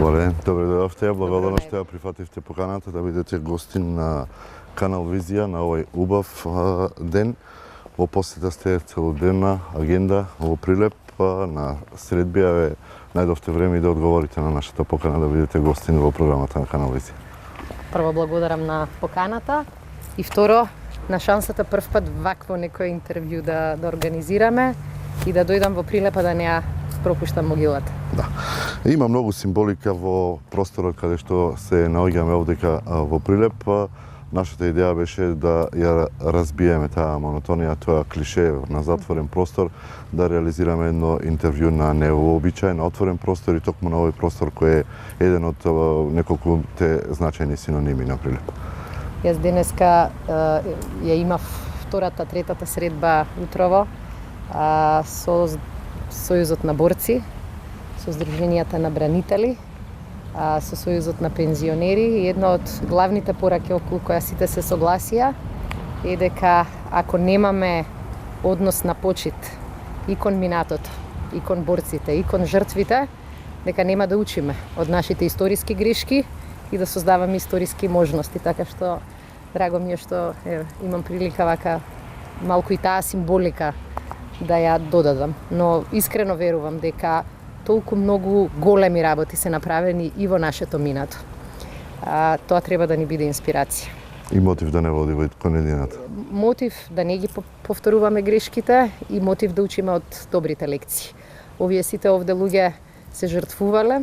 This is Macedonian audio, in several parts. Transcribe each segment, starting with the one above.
Добар ден, добре дојдовте. Благодарам што ја прифативте поканата да бидете гостин на Канал Визија на овој убав ден. Во посета сте целодневна агенда во Прилеп на средбија ве најдовте време да одговорите на нашата покана да бидете гостин во програмата на Канал Визија. Прво благодарам на поканата и второ на шансата прв пат вакво некој интервју да организираме и да дојдам во Прилепа да не ја пропуштам могилата. Да. Има многу символика во просторот каде што се наоѓаме овдека во Прилеп. Нашата идеја беше да ја разбиеме таа монотонија, тоа клише на затворен простор, да реализираме едно интервју на невообичаен, на отворен простор и токму на овој простор кој е еден од неколкуте значајни синоними на Прилеп. Јас денеска ја имав втората, третата средба утрово со Сојузот на борци, со Сдруженијата на бранители, со Сојузот на пензионери и една од главните пораки околу која сите се согласија е дека ако немаме однос на почит и кон минатото, и кон борците, и кон жртвите, дека нема да учиме од нашите историски грешки и да создаваме историски можности. Така што драго ми е што имам прилика вака малку и таа символика да ја додадам. Но искрено верувам дека толку многу големи работи се направени и во нашето минато. Тоа треба да ни биде инспирација. И мотив да не води во конедината. Мотив да не ги повторуваме грешките и мотив да учиме од добрите лекции. Овие сите овде луѓе се жртвувале,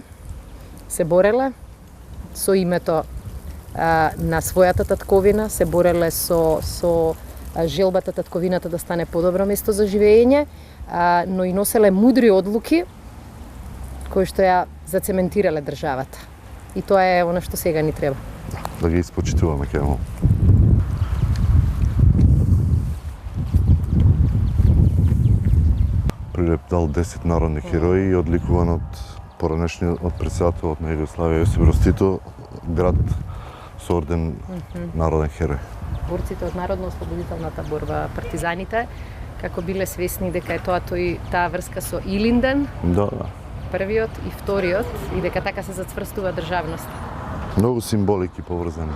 се бореле со името на својата татковина, се бореле со желбата татковината да стане подобро место за живење, но и носеле мудри одлуки кои што ја зацементирале државата. И тоа е она што сега ни треба. Да ги испочитуваме кај. Прилеп дал 10 народни херои и одликуван од поранешниот претседателот на Југославија Јосип Брз Тито, град со орден народен херој. Борците од народно-ослободителната борба, партизаните, како биле свесни дека е таа врска со Илинден, да. Првиот и вториот, и дека така се зацврстува државност. Многу символики поврзани.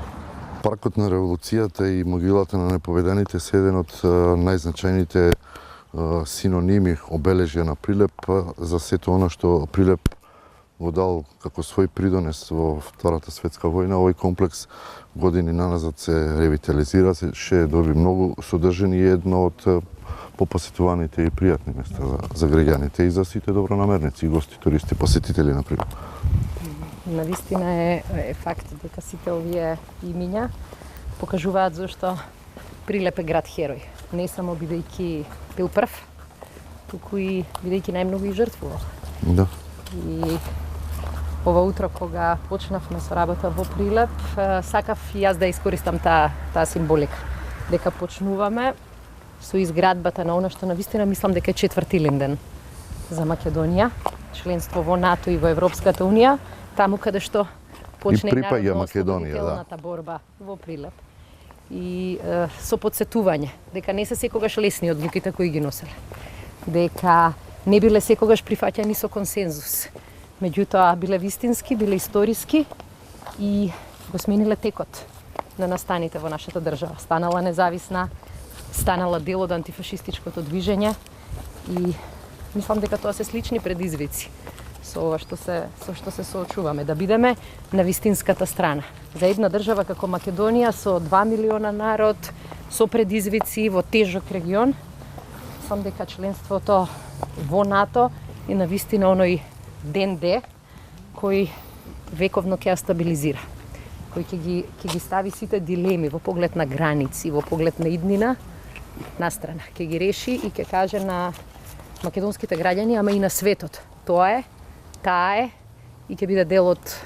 Паркот на револуцијата и могилата на неповедените се еден од најзначајните синоними, обележја на Прилеп за сето она што Прилеп го дал како свој придонес во Втората светска војна. Овој комплекс години наназад се ревитализира, се доби многу содржини и едно од попосетуваните и пријатни места за граѓаните и за сите добронамерници и гости, туристи, посетители на Прилеп. Навистина е факт дека сите овие имиња покажуваат зашто Прилеп е град херој. Не само бидејќи бил прв, туку и бидејќи најмногу и жртвувал. Да. И ова утро кога почнавме со работа во Прилеп, сакав и јас да искористам таа символика. Дека почнуваме со изградбата на она што навистина мислам дека е четврти Илинден за Македонија, членство во НАТО и во Европската унија, таму каде што почне народно-ослободителната борба во Прилеп. И со подсетување дека не се секогаш лесни одлуките кои ги носеле. Дека не биле секогаш прифаќани со консензус. Меѓутоа биле вистински, биле историски и го смениле текот на настаните во нашата држава. Станала независна, станала дел од антифашистичкото движење и мислам дека тоа се слични предизвици со ова што се соочуваме, да бидеме на вистинската страна. За една држава како Македонија со 2 милиона народ, со предизвици во тежок регион, мислам дека членството во НАТО е на вистина оној ден Д кој вековно ќе ја стабилизира, кој ќе ги стави сите дилеми во поглед на граници, во поглед на иднина настрана, ќе ги реши и ќе каже на македонските граѓани, ама и на светот. Тоа е, таа е и ќе биде дел од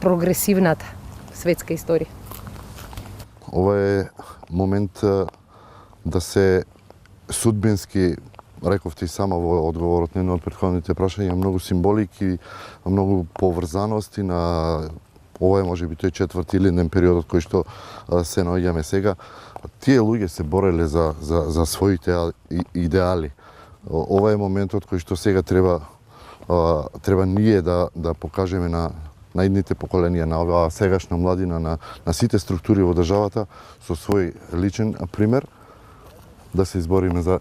прогресивната светска историја. Ова е момент да се судбински, рековте и сама во одговорот на едно од претходните прашања, многу символики, многу поврзаности на ова е можеби тој четврти Илинден периодот кој што се наоѓаме сега. Тие луѓе се бореле за своите идеали. Ова е моментот кој што сега треба треба ние да покажеме на идните поколенија, на оваа сегашна младина, на сите структури во државата, со свој личен пример, да се избориме за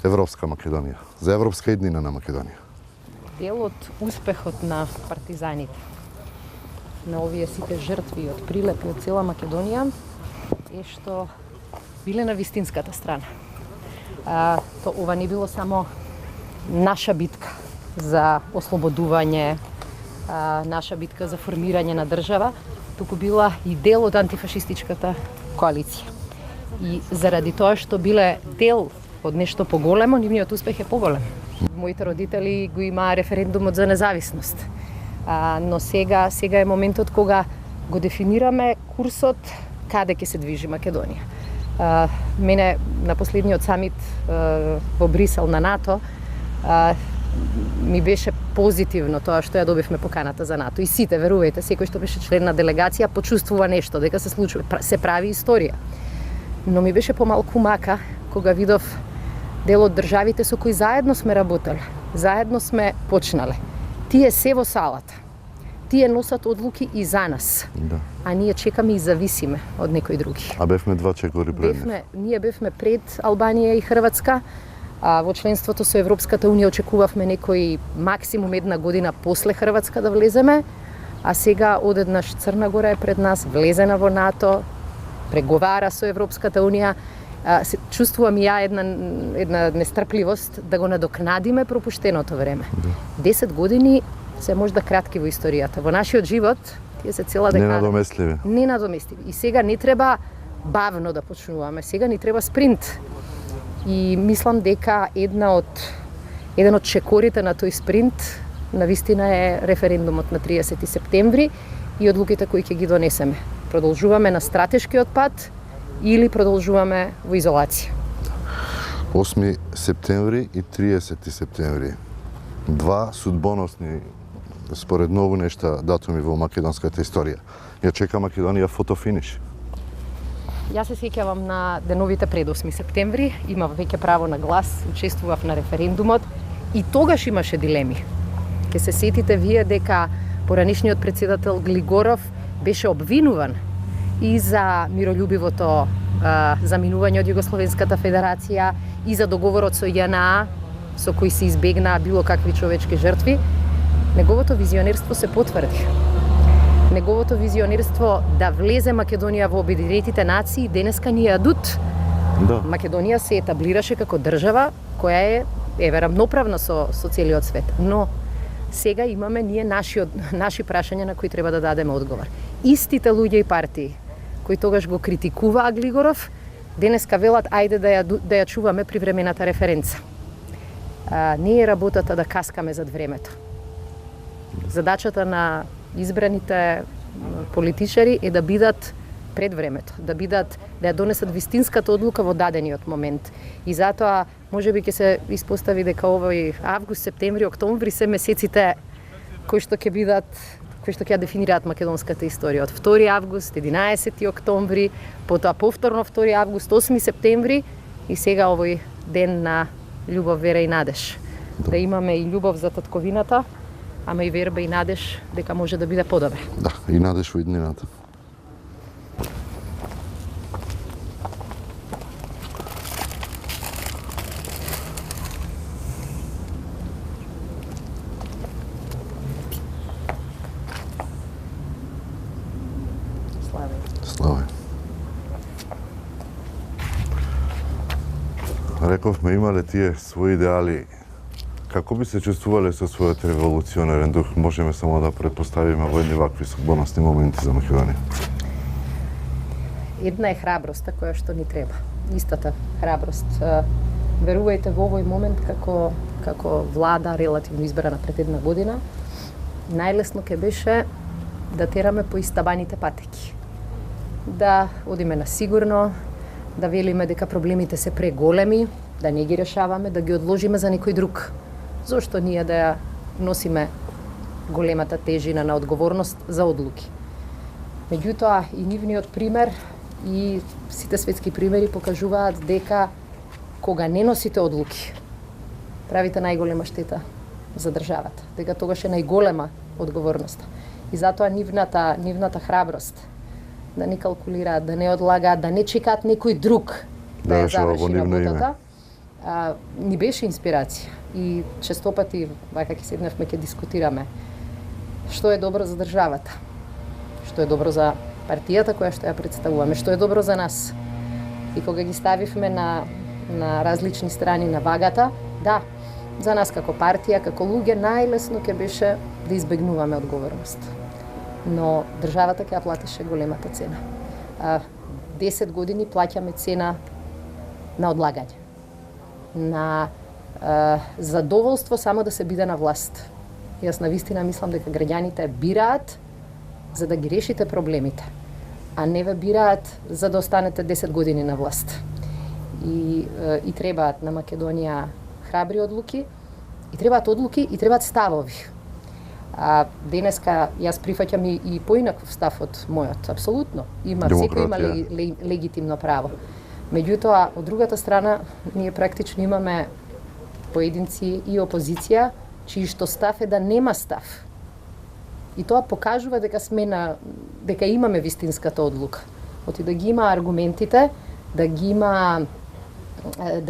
Европска Македонија, за европска иднина на Македонија. Дел од успехот на партизаните, на овие сите жртви од Прилеп и од цела Македонија, е што биле на вистинската страна. Ова не било само наша битка за ослободување, наша битка за формирање на држава, туку била и дел од антифашистичката коалиција. И заради тоа што биле дел од нешто поголемо, нивниот успех е поголем. Моите родители го имаа референдумот за независност. Но сега е моментот кога го дефинираме курсот каде ќе се движи Македонија. Мене на последниот самит во Брисел на НАТО ми беше позитивно тоа што ја добивме поканата за НАТО. И сите, верувајте, секој што беше член на делегација почувствува нешто, дека се случува, се прави историја. Но ми беше помалку мака кога видов дел од државите со кои заедно сме работеле, заедно сме почнале. Тие се во салата. Тие носат одлуки и за нас. Да. А ние чекаме и зависиме од некои други. А бевме два чекори пред нив. Ние бевме пред Албанија и Хрватска. Во членството со Европската унија очекувавме некој максимум една година после Хрватска да влеземе, а сега одеднаш Црна Гора е пред нас, влезена во НАТО, преговара со Европската унија. Чувствувам и ја една нестрпливост да го надокнадиме пропуштеното време. 10 години се можда кратки во историјата. Во нашиот живот тие се цела декада. Ненадоместливи. И сега не треба бавно да почнуваме, сега ни треба спринт. И мислам дека еден од чекорите на тој спринт навистина е референдумот на 30 септември и одлуките кои ќе ги донесеме. Продолжуваме на стратешкиот пат или продолжуваме во изолација. 8 септември и 30 септември. Два судбоносни, според многу нешта, датуми во македонската историја. Ја чека Македонија фотофиниш. Јас се сеќавам на деновите пред 8 септември, имав веќе право на глас, учествував на референдумот и тогаш имаше дилеми. Ке се сетите вие дека поранишниот председател Глигоров беше обвинуван и за миролюбивото заминување од Југословенската федерација и за договорот со ЈНА, со кој се избегнаа било какви човечки жртви. Неговото визионерство се потврди. Неговото визионерство да влезе Македонија во Обединетите нации денеска ни е адут. Да. Македонија се етаблираше како држава која е равноправна со целиот свет. Но сега имаме ние наши прашања на кои треба да дадеме одговор. Истите луѓе и партии кои тогаш го критикуваа Глигоров, денеска велат ајде да ја чуваме привремената референца. Не е работата да каскаме зад времето. Задачата на избраните политичари е да бидат пред времето, да ја донесат вистинската одлука во дадениот момент. И затоа можеби ќе се испостави дека овој август, септември, октомври се месеците кои што ќе дефинираат македонската историја. Од 2 август, 11 октомври, потоа повторно 2 август, 8 септември и сега овој ден на љубов, вера и надеж. Да имаме и љубов за татковината, ама и верба и надеж дека може да биде подобре. Да, и надеж во иднината. Слава. Рековме, имале тие своји идеали. Како би се чувствувале со својот револуционерен дух? Можеме само да предпоставиме во едни вакви судбоносни моменти за Македонија. Една е храброста која што ни треба. Истата храброст. Верувајте, во овој момент како влада релативно избрана пред една година, најлесно ќе беше да тераме по истабаните патеки. Да одиме на сигурно, да велиме дека проблемите се преголеми, да не ги решаваме, да ги одложиме за некој друг. Зошто ние да ја носиме големата тежина на одговорност за одлуки? Меѓутоа, и нивниот пример и сите светски примери покажуваат дека кога не носите одлуки, правите најголема штета за државата, дека тогаш е најголема одговорноста. И затоа нивната храброст да не калкулираат, да не одлагаат, да не чекаат некој друг да ја заврши работата, ни беше инспирација. И честопати, вака ќе седневме, ќе дискутираме што е добро за државата, што е добро за партијата која што ја представуваме, што е добро за нас. И кога ги ставивме на различни страни на вагата, да, за нас како партија, како луѓе, најлесно ќе беше да избегнуваме одговорност. Но државата ќе ја платише големата цена. 10 години плаќаме цена на одлагање, на задоволство само да се биде на власт. Јас навистина мислам дека граѓаните бираат за да ги решите проблемите, а не ве бираат за да останете 10 години на власт. И требаат на Македонија храбри одлуки, и требаат одлуки, и требаат ставови. Денеска јас прифаќам и поинаков став од мојот, апсолутно. Секој има легитимно право. Меѓутоа, од другата страна, ние практично имаме поединци и опозиција, чиј што став е да нема став. И тоа покажува дека имаме вистинската одлука. Оти да ги има аргументите, да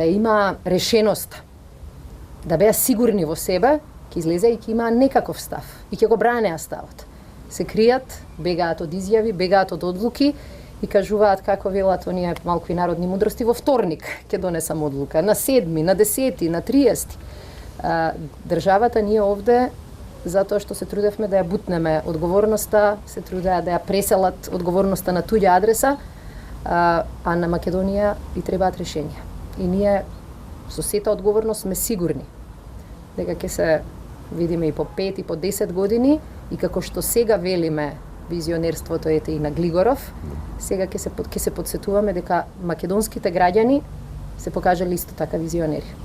има решеност, да беа сигурни во себе, ќе излезе и ќе има некаков став и ќе го бранеа ставот. Се кријат, бегаат од изјави, бегаат од одлуки и кажуваат како велат оние малку и народни мудрости, во вторник ќе донесам одлука, на 7, на 10, на 30. Државата ние овде затоа што се трудевме да ја бутнеме одговорноста, се трудеа да ја преселат одговорноста на туѓа адреса, а на Македонија и требаат решенија. И ние со сета одговорност сме сигурни дека ќе се видиме и по 5 и по 10 години и како што сега велиме визионерството ете и на Глигоров, сега ќе се подсетуваме дека македонските граѓани се покажале исто така визионери.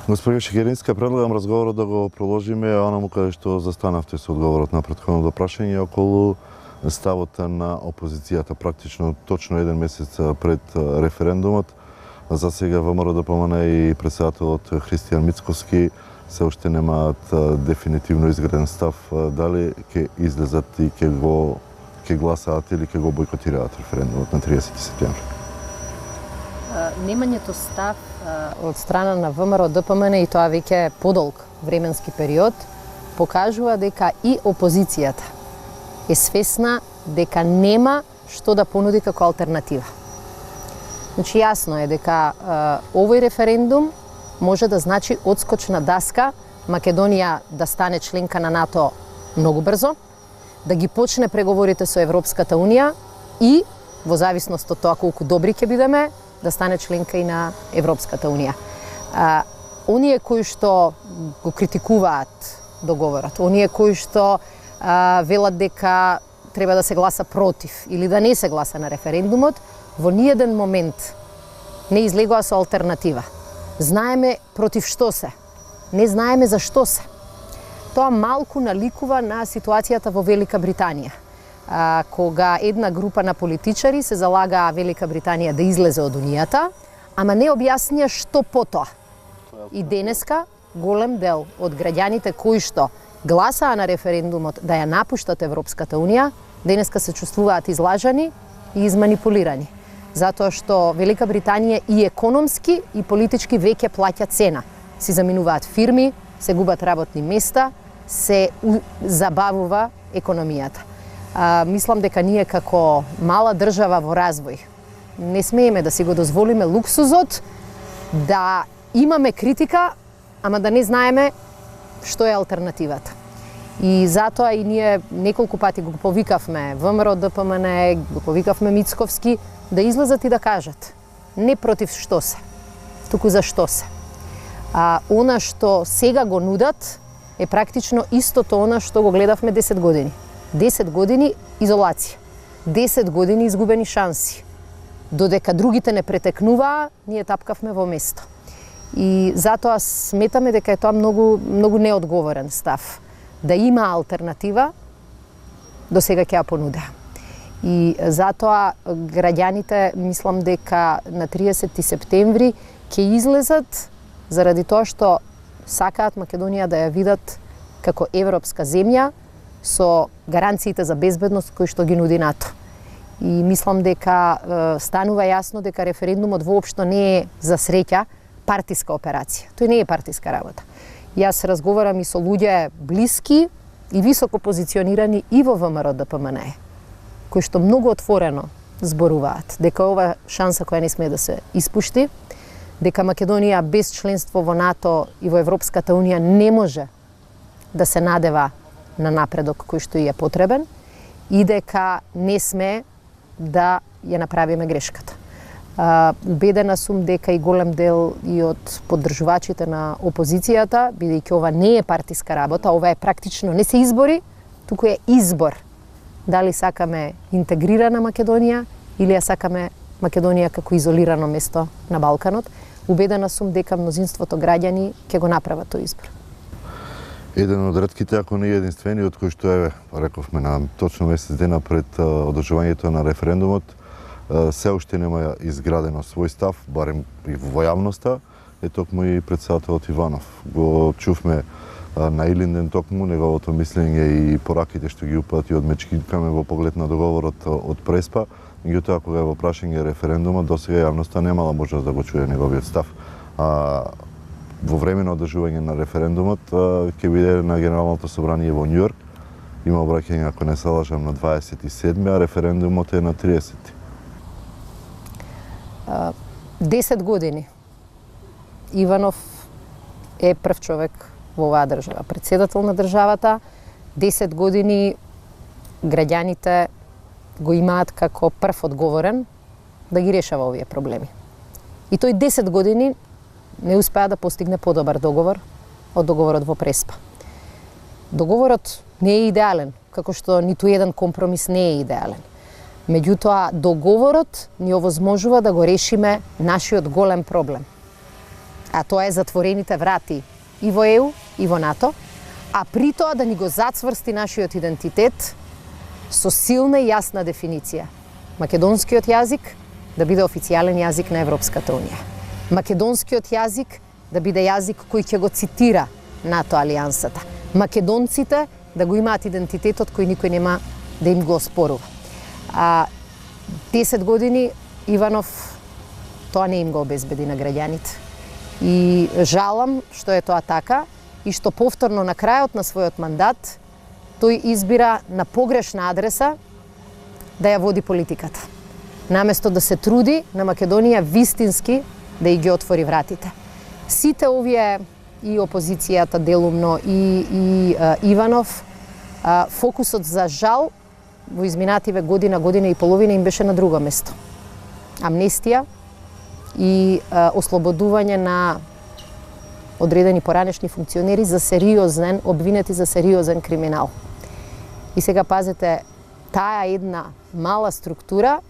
Госпожа Шекеринска, предлагам разговорот да го продолжиме онаму каде што застанавте со одговорот на претходното прашање околу ставот на опозицијата практично точно еден месец пред референдумот. За сега ВМРО ДПМН и председателот Христијан Мицковски се уште немаат дефинитивно изграден став дали ќе излезат и ќе гласаат или ќе го бойкотираат референдумот на 30 септември. Немањето став од страна на ВМРО ДПМН и тоа веќе подолг временски период покажува дека и опозицијата е свесна дека нема што да понуди како алтернатива. Значи јасно е дека овој референдум може да значи одскочна даска Македонија да стане членка на НАТО многу брзо, да ги почне преговорите со Европската Унија и во зависност од тоа колку добри ќе бидеме, да стане членка и на Европската Унија. Оние кои што го критикуваат договорот, оние кои што велат дека треба да се гласа против или да не се гласа на референдумот, во ниеден момент не излегоа со алтернатива. Знаеме против што се, не знаеме за што се. Тоа малку наликува на ситуацијата во Велика Британија, кога една група на политичари се залагаа Велика Британија да излезе од Унијата, ама не објаснија што потоа. И денеска голем дел од граѓаните кои што гласаа на референдумот да ја напуштат Европската Унија, денеска се чувствуваат излажани и изманипулирани. Затоа што Велика Британија и економски и политички веќе плаќа цена. Си заминуваат фирми, се губат работни места, се забавува економијата. Мислам дека ние како мала држава во развој не смееме да си го дозволиме луксузот да имаме критика, ама да не знаеме што е алтернативата. И затоа и ние неколку пати го повикавме ВМРО ДПМН, го повикавме Мицковски да излезат и да кажат не против што се, туку за што се. Она што сега го нудат е практично истото она што го гледавме 10 години. 10 години изолација, 10 години изгубени шанси. Додека другите не претекнуваа, ние тапкавме во место. И затоа сметаме дека е тоа многу неодговорен став. Да има алтернатива, до сега ќе ја понудеа. И затоа граѓаните, мислам дека на 30 септември ќе излезат заради тоа што сакаат Македонија да ја видат како европска земја со гаранциите за безбедност кои што ги нуди НАТО. И мислам дека станува јасно дека референдумот воопшто не е за среќа партиска операција. Тој не е партиска работа. Јас разговарам и со луѓе блиски и високо позиционирани и во ВМРО ДПМНЕ, кои што многу отворено зборуваат дека ова шанса која не смее да се испушти, дека Македонија без членство во НАТО и во Европската Унија не може да се надева на напредок кој што е потребен и дека не сме да ја направиме грешката. Убедена сум дека и голем дел и од поддржувачите на опозицијата, бидејќи ова не е партиска работа, ова е практично не се избори, туку е избор. Дали сакаме интегрирана Македонија или ја сакаме Македонија како изолирано место на Балканот. Убедена сум дека мнозинството граѓани ќе го направат тој избор. Еден од ретките, ако не единствениот, кој што рековме на точно месец дена пред одржувањето на референдумот, се уште нема изградено свој став, барем и во јавноста, е токму и претседателот Иванов. Го чувме на Илинден токму неговото мислење и пораките што ги упати од мечкикаме во поглед на договорот од Преспа, меѓутоа кога е во прашање референдумот, досега јавноста немала можност да го чуе неговиот став. Во време на одржување на референдумот ќе биде на Генералното собрание во Њујорк. Има обраќање, ако не се лажам, на 27, а референдумот е на 30. 10 години Иванов е прв човек во оваа држава, претседател на државата. 10 години граѓаните го имаат како прв одговорен да ги решава овие проблеми. И тој 10 години не успеа да постигне подобар договор од договорот во Преспа. Договорот не е идеален, како што ниту еден компромис не е идеален. Меѓутоа, договорот ни овозможува да го решиме нашиот голем проблем. А тоа е затворените врати и во ЕУ, и во НАТО, а при тоа да ни го зацврсти нашиот идентитет со силна и јасна дефиниција. Македонскиот јазик да биде официјален јазик на Европската Унија. Македонскиот јазик да биде јазик кој ќе го цитира НАТО алијансата. Македонците да го имаат идентитетот кој никој нема да им го оспорува. 10 години Иванов тоа не им го обезбеди на граѓаните. И жалам што е тоа така и што повторно на крајот на својот мандат тој избира на погрешна адреса да ја води политиката. Наместо да се труди на Македонија вистински да и ги отвори вратите. Сите овие и опозицијата делумно и Иванов, фокусот за жал во изминативе година и половина им беше на друго место. Амнестија и ослободување на одредени поранешни функционери за сериозен, обвинети за сериозен криминал. И сега пазете, таа една мала структура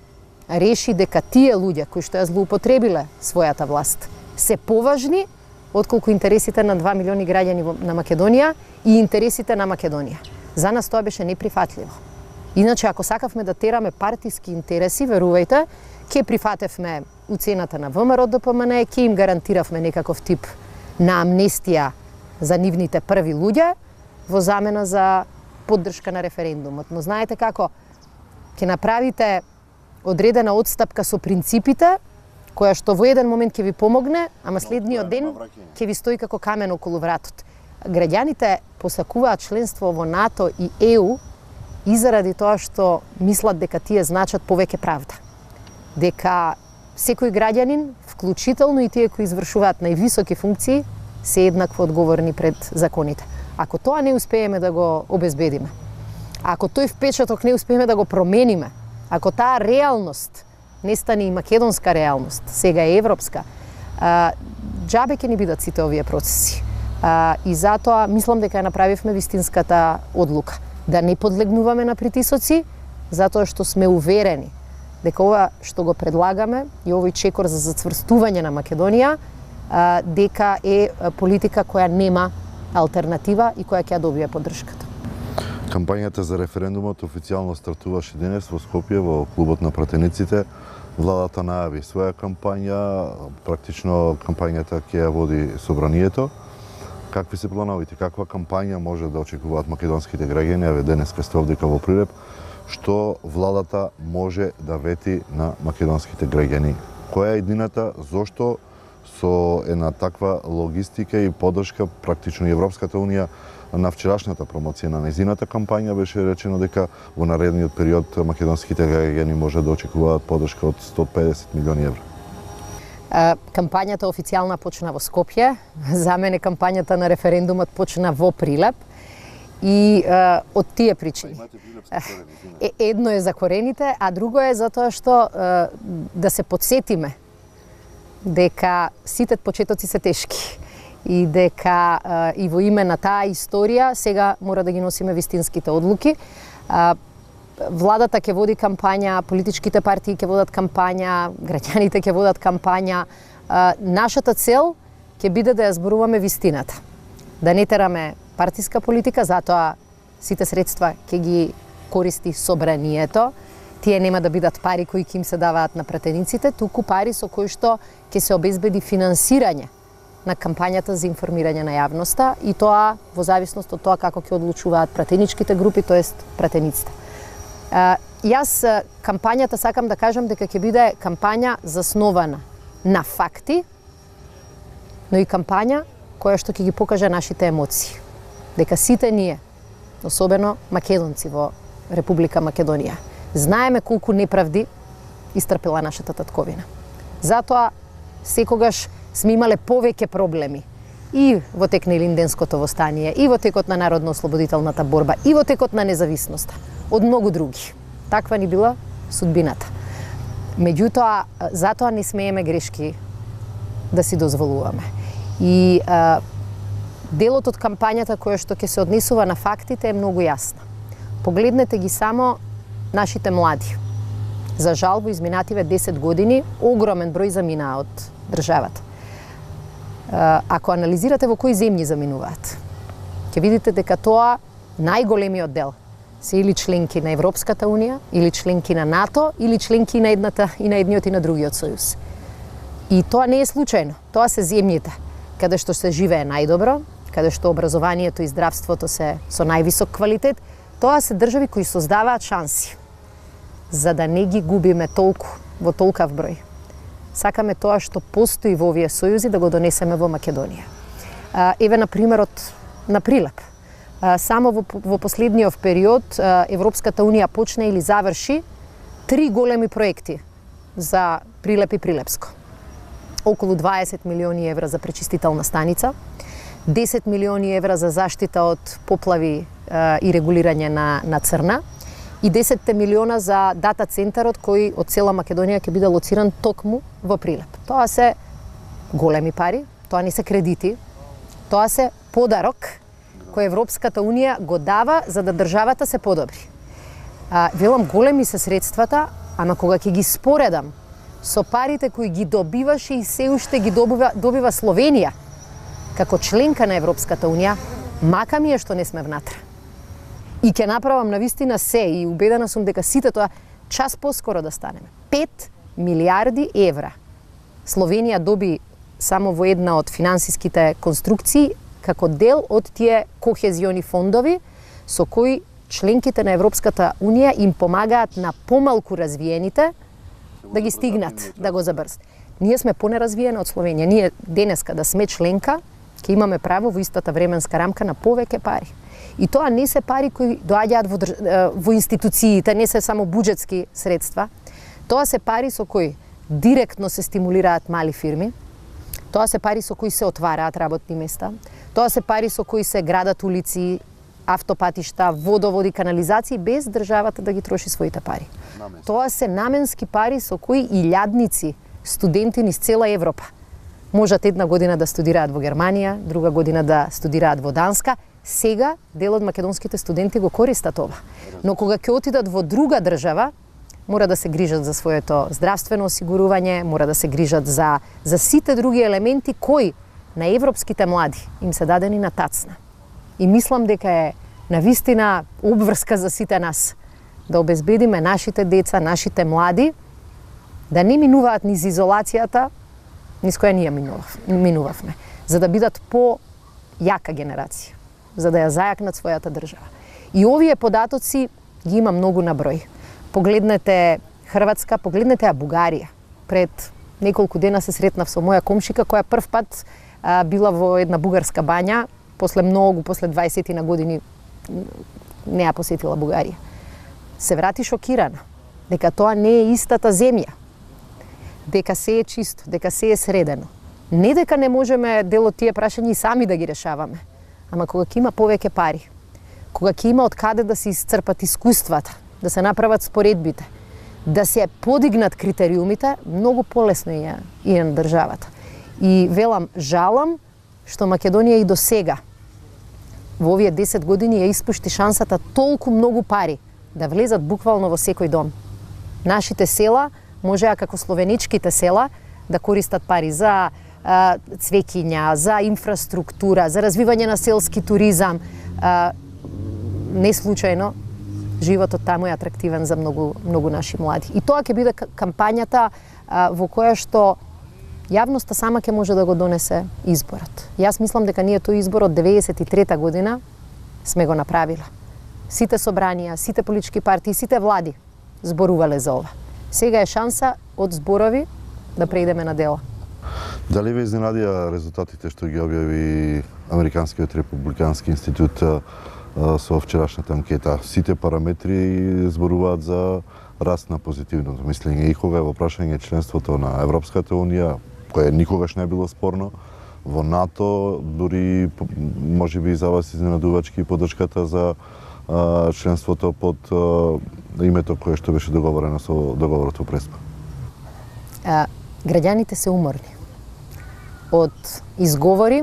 реши дека тие луѓе кои што ја злоупотребиле својата власт се поважни отколку интересите на 2 милиони граѓани на Македонија и интересите на Македонија. За нас тоа беше неприфатливо. Иначе, ако сакавме да тераме партиски интереси, верувајте, ќе прифатевме уцената на ВМРО ДПМНЕ, ќе им гарантиравме некаков тип на амнестија за нивните први луѓе во замена за поддршка на референдумот. Но знаете како, ќе направите одредена отстапка со принципите, која што во еден момент ќе ви помогне, ама следниот ден ќе ви стои како камен околу вратот. Граѓаните посакуваат членство во НАТО и ЕУ и заради тоа што мислат дека тие значат повеќе правда. Дека секој граѓанин, вклучително и тие кои извршуваат највисоки функции, се еднакво одговорни пред законите. Ако тоа не успееме да го обезбедиме, ако тој впечаток не успееме да го промениме, ако таа реалност не стане и македонска реалност, сега е европска, џабе ќе ни бидат сите овие процеси. И затоа мислам дека ја направивме вистинската одлука. Да не подлегнуваме на притисоци, затоа што сме уверени дека ова што го предлагаме и овој чекор за зацврстување на Македонија, дека е политика која нема алтернатива и која ќе ја добие поддршката. Кампањата за референдумот официјално стартуваше денес во Скопје во клубот на пратениците. Владата најави своја кампања, практично кампањата ќе ја води собранието. Какви се плановите? Каква кампања може да очекуваат македонските граѓани? Еве денес сте овде во Прилеп. Што владата може да вети на македонските граѓани? Која е иднината? Зошто со една таква логистика и поддршка практично и Европската унија на вчерашната промоција на незината кампања беше речено дека во наредниот период македонските граѓани може да очекуваат поддршка од 150 милиони евра. Кампањата официјална почна во Скопје. За мене кампањата на референдумот почна во Прилеп. И од тие причини. Едно е за корените, а друго е затоа што да се подсетиме дека сите почетоци се тешки и дека и во име на таа историја сега мора да ги носиме вистинските одлуки. Владата ќе води кампања, политичките партии ќе водат кампања, граѓаните ќе водат кампања. Нашата цел ќе биде да ја зборуваме вистината. Да не тераме партиска политика, затоа сите средства ќе ги користи собранието. Тие нема да бидат пари кои ќе им се даваат на пратениците, туку пари со кои што ќе се обезбеди финансирање на кампањата за информирање на јавноста и тоа во зависност од тоа како ќе одлучуваат пратеничките групи, тоест пратениците. Јас кампањата сакам да кажам дека ќе биде кампања заснована на факти, но и кампања која што ќе ги покаже нашите емоции. Дека сите ние, особено македонци во Република Македонија, знаеме колку неправди истрпела нашата татковина. Затоа секогаш сме имале повеќе проблеми и во тек на Илинденското востание, и во текот на народно-ослободителната борба, и во текот на независноста, од многу други. Таква ни била судбината. Меѓутоа, затоа не смееме грешки да си дозволуваме. И делот од кампањата која што ќе се однесува на фактите е многу јасна. Погледнете ги само нашите млади. За жал, во изминативе 10 години, огромен број заминаа од државата. Ако анализирате во кои земји заминуваат, ќе видите дека тоа најголемиот дел се или членки на Европската унија, или членки на НАТО, или членки на едниот и на другиот сојуз. И тоа не е случајно. Тоа се земјите каде што се живее најдобро, каде што образованието и здравството се со највисок квалитет. Тоа се држави кои создаваат шанси за да не ги губиме толку во толкав број. Сакаме тоа што постои во овие сојузи да го донесеме во Македонија. Еве на примерот на Прилеп. Само во последниот период Европската унија почна или заврши 3 големи проекти за Прилеп и Прилепско. Околу 20 милиони евра за пречистителна станица, 10 милиони евра за заштита од поплави и регулирање на црна и 10 милиона за дата центарот кој од цела Македонија ќе биде лоциран токму во Прилеп. Тоа се големи пари, тоа не се кредити, тоа се подарок кој Европската унија го дава за да државата се подобри. Велам, големи се средствата, ама кога ќе ги споредам со парите кои ги добиваше и се уште ги добива Словенија како членка на Европската унија, мака ми е што не сме внатре. И ќе направам навистина се и убедена сум дека сите тоа час поскоро да станеме. 5 милиарди евра Словенија доби само во една од финансиските конструкции како дел од тие кохезиони фондови со кои членките на Европската унија им помагаат на помалку развиените да ги стигнат, да го забрзат. Ние сме понеразвиена од Словенија. Ние денеска да сме членка, ќе имаме право во истата временска рамка на повеќе пари. И тоа не се пари кои доаѓаат во институциите, не се само буџетски средства. Тоа се пари со кои директно се стимулираат мали фирми. Тоа се пари со кои се отвараат работни места. Тоа се пари со кои се градат улици, автопатишта, водоводи, канализации без државата да ги троши своите пари. Тоа се наменски пари со кои илјадници студенти низ цела Европа можат една година да студираат во Германија, друга година да студираат во Данска. Сега дел од македонските студенти го користат ова. Но кога ќе отидат во друга држава, мора да се грижат за своето здравствено осигурување, мора да се грижат за сите други елементи кои на европските млади им се дадени на тацна. И мислам дека е навистина обврска за сите нас да обезбедиме нашите деца, нашите млади да не минуваат низ изолацијата низ која ние минувавме, за да бидат јака генерација, за да ја зајакнат својата држава. И овие податоци ги има многу на број. Погледнете Хрватска, погледнете ја Бугарија. Пред неколку дена се сретнав со моја комшика која прв пат била во една бугарска бања, после 20 на години не ја посетила Бугарија. Се врати шокирана дека тоа не е истата земја, дека се е чисто, дека се е средено. Не дека не можеме дел од тие прашања и сами да ги решаваме, ама кога ќе има повеќе пари, кога ќе има од каде да се исцрпат искуствата, да се направат споредбите, да се подигнат критериумите, многу полесно е на државата. И велам, жалам што Македонија и до сега во овие 10 години ја испушти шансата толку многу пари да влезат буквално во секој дом. Нашите села можеа како словеничките села да користат пари за цвеќиња, за инфраструктура, за развивање на селски туризам. Не случајно животот таму е атрактивен за многу наши млади. И тоа ќе биде кампањата во која што јавноста сама ќе може да го донесе изборот. Јас мислам дека ние тој избор од 93 година сме го направиле. Сите собранија, сите политички партии, сите влади зборувале за ова. Сега е шанса од зборови да преидеме на дела. Дали ве изненадија резултатите што ги објави Американскиот републикански институт со вчерашната анкета? Сите параметри зборуваат за раст на позитивното мислење и кога е во прашање членството на Европската унија, кое никогаш не било спорно, во НАТО, дури можеби за вас изненадувачки поддршката за членството под името кое што беше договорено со договорот во Преспа. Граѓаните се уморни од изговори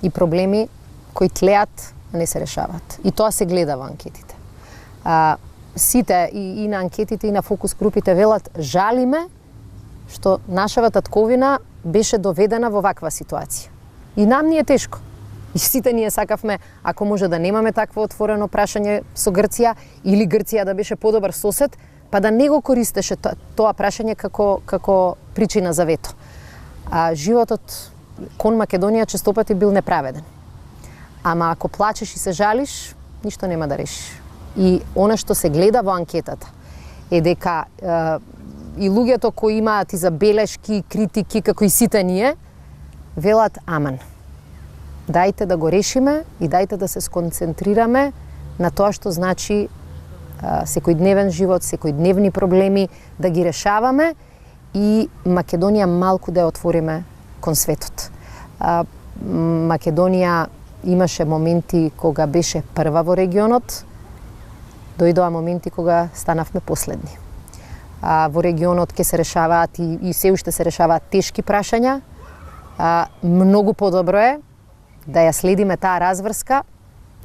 и проблеми кои тлеат, а не се решават. И тоа се гледа во анкетите. Сите и на анкетите и на фокус групите велат, жалиме што нашава татковина беше доведена во ваква ситуација. И нам ни е тешко. И сите ние сакавме, ако може да немаме такво отворено прашање со Грција, или Грција да беше подобар сосед, па да не го користеше тоа прашање како причина за вето. Животот кон Македонија честопати бил неправеден. Ама ако плачеш и се жалиш, ништо нема да решиш. И она што се гледа во анкетата е дека и луѓето кои имаат и забелешки, критики, како и сите ние, велат аман. Дајте да го решиме и дајте да се сконцентрираме на тоа што значи секојдневен живот, секојдневни проблеми, да ги решаваме и Македонија малку да ја отвориме кон светот. Македонија имаше моменти кога беше прва во регионот, дојдоа моменти кога станавме последни. Во регионот ќе се решаваат и се уште се решаваат тешки прашања. Многу подобро е да ја следиме таа разврска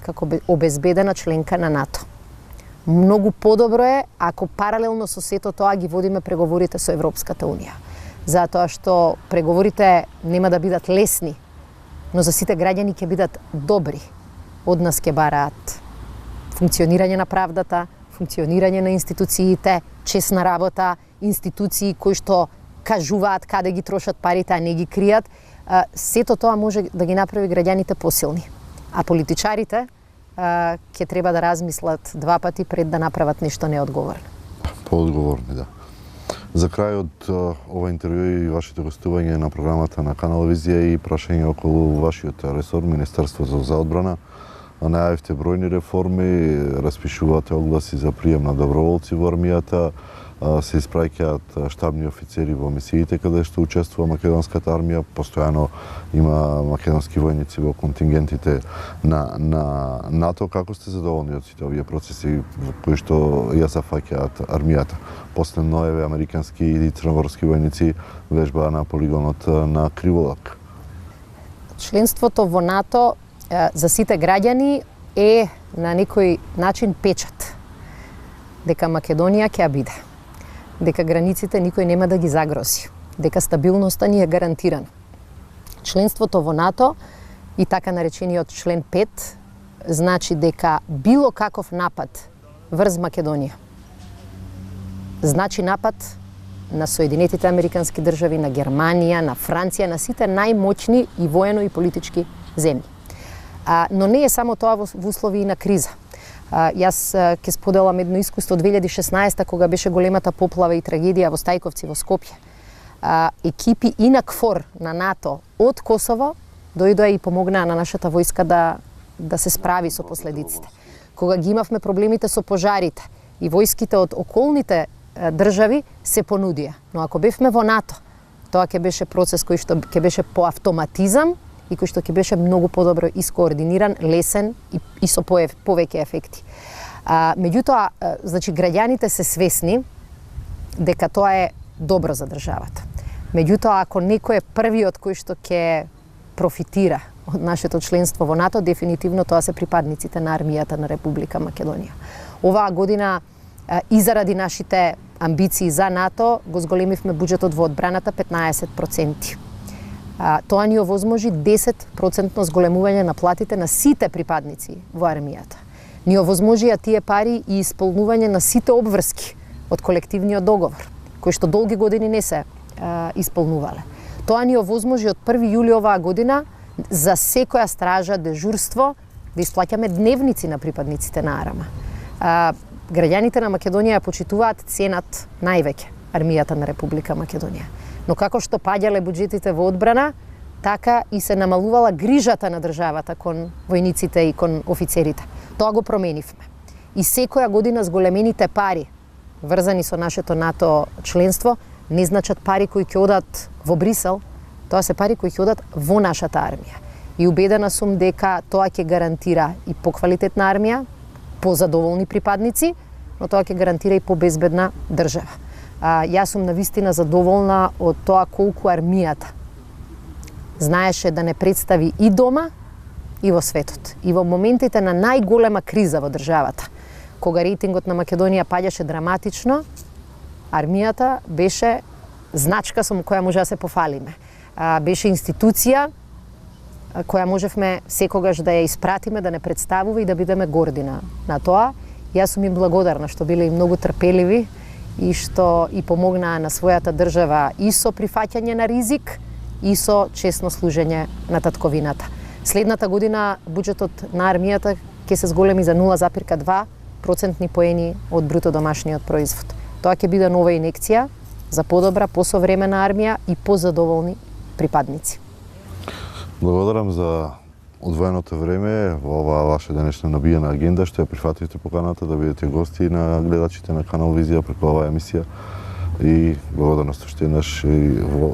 како обезбедена членка на НАТО. Многу подобро е ако паралелно со сето тоа ги водиме преговорите со Европската унија. Затоа што преговорите нема да бидат лесни, но за сите граѓани ќе бидат добри. Од нас ќе бараат функционирање на правдата, функционирање на институциите, честна работа, институции кои што кажуваат каде ги трошат парите, а не ги кријат. Сето тоа може да ги направи граѓаните посилни. А политичарите ќе треба да размислат два пати пред да направат нешто неодговорно. Поодговорни, да. За крај од ова интервју и вашето гостување на програмата на Каналвизија и прашање околу вашиот ресор, Министерството за одбрана, најавивте бројни реформи, распишувате огласи за прием на доброволци во армијата, се испраќаат штабни офицери во мисиите каде што учествува македонската армија, постојано има македонски војници во контингентите на НАТО. Како сте задоволни од сите овие процеси во кои што ја зафаќаат армијата? После ноеве американски и црногорски војници вежбаа на полигонот на Криволак. Членството во НАТО за сите граѓани е на некој начин печат дека Македонија ќе ја биде, дека границите никој нема да ги загрози, дека стабилноста ни е гарантирана. Членството во НАТО и така наречениот член 5 значи дека било каков напад врз Македонија значи напад на Соединетите Американски држави, на Германија, на Франција, на сите најмоćни и воено и политички земји. Но не е само тоа во услови на криза. Јас ќе споделам едно искуство 2016 кога беше големата поплава и трагедија во Стајковци во Скопје. Екипи и на КФОР на НАТО од Косово дојдоа и помогнаа на нашата војска да се справи со последиците. Кога ги имавме проблемите со пожарите и војските од околните држави се понудија. Но ако бевме во НАТО, тоа ќе беше процес кој што ќе беше по автоматизам и кој што ќе беше многу подобро искоординиран, лесен и со повеќе ефекти. Меѓутоа, значи граѓаните се свесни дека тоа е добро за државата. Меѓутоа, ако некој е првиот кој што ќе профитира од нашето членство во НАТО, дефинитивно тоа се припадниците на армијата на Република Македонија. Оваа година и заради нашите амбиции за НАТО го зголемивме буџетот во одбраната 15%. Тоа ни овозможи 10% зголемување на платите на сите припадници во армијата. Ни овозможија тие пари и исполнување на сите обврски од колективниот договор, кои што долги години не се исполнувале. Тоа ни овозможи од 1 јули оваа година за секоја стража, дежурство, да исплаќаме дневници на припадниците на АРМА. Граѓаните на Македонија ја почитуваат, ценат највеќе армијата на Република Македонија. Но како што паѓале буџетите во одбрана, така и се намалувала грижата на државата кон војниците и кон офицерите. Тоа го променивме. И секоја година зголемените пари врзани со нашето НАТО членство не значат пари кои ќе одат во Брисел, тоа се пари кои ќе одат во нашата армија. И убедена сум дека тоа ќе гарантира и поквалитетна армија, позадоволни припадници, но тоа ќе гарантира и побезбедна држава. Јас сум навистина задоволна од тоа колку армијата знаеше да не представи и дома, и во светот. И во моментите на најголема криза во државата, кога рейтингот на Македонија паѓаше драматично, армијата беше значка со која може да се пофалиме. Беше институција која можевме секогаш да ја испратиме, да не представува и да бидеме горди на тоа. Јас сум им благодарна што биле и многу трпеливи и што и помогнаа на својата држава и со прифаќање на ризик и со честно служење на татковината. Следната година буџетот на армијата ќе се зголеми за 0,2 процентни поени од бруто домашниот производ. Тоа ќе биде нова инекција за подобра, посовремена армија и позадоволни припадници. Благодарам за одвоеното време во оваа ваша денешна набиена агенда, што ја прифативте поканата да бидете гости на гледачите на Канал Визија преку оваа емисија. И благодарност уште еднаш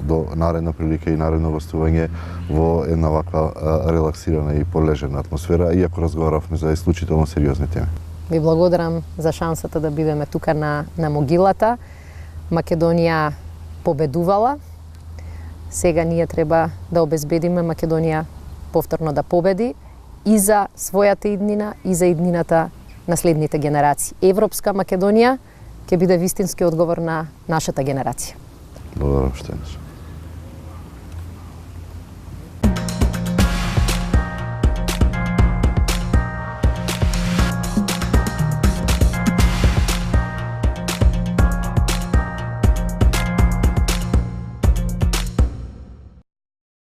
до наредна прилика и наредно гостување во една ваква релаксирана и полежена атмосфера, иако разговаравме за исклучително сериозни теми. Ви благодарам за шансата да бидеме тука на могилата. Македонија победувала. Сега ние треба да обезбедиме Македонија повторно да победи и за својата иднина и за иднината на следните генерации. Европска Македонија ќе биде вистински одговор на нашата генерација. Благодарам што еднаш.